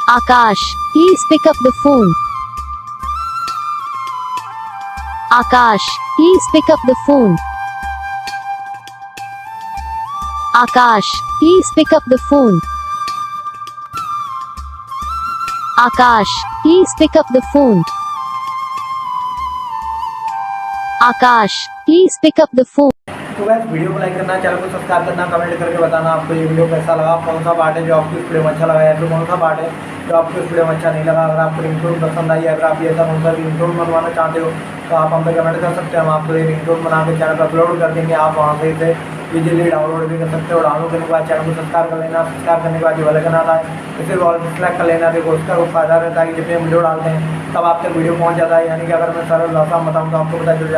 Akash, please pick up the phone. Akash, please pick up the phone. Akash, please pick up the phone. Akash, please pick up the phone. Akash, please pick up the phone. तो guys video को like करना, channel को subscribe करना, comment करके बताना आपको ये video कैसा लगा, कौन सा पार्ट है जो आपको इस वीडियो में अच्छा लगा या फिर कौन सा पार्ट है जो आपको इस वीडियो में अच्छा नहीं लगा। अगर आपको रिंगटोन पसंद आई, अगर आप ये ऐसा कौन सा रिंगटोन बनवाना चाहते हो तो आप हमसे कमेंट कर सकते हैं। हम आपको ये रिंगटोन बना के चैनल पर अपलोड कर देंगे। आप वहाँ से इसे इजीली डाउनलोड भी कर सकते हो। डाउनलोड करने के बाद चैनल को सब्सक्राइब कर लेना। सब्सक्राइब करने के बाद जो वाला आइकन आता है इसे ऑल पर सेलेक्ट कर लेना। देखो उसका वो फायदा रहता है कि जब भी हम वीडियो डालते हैं तब आप तक वीडियो पहुँच जाता है। यानी कि अगर मैं सरल भाषा में बताऊँ तो आपको पता चल जाता है।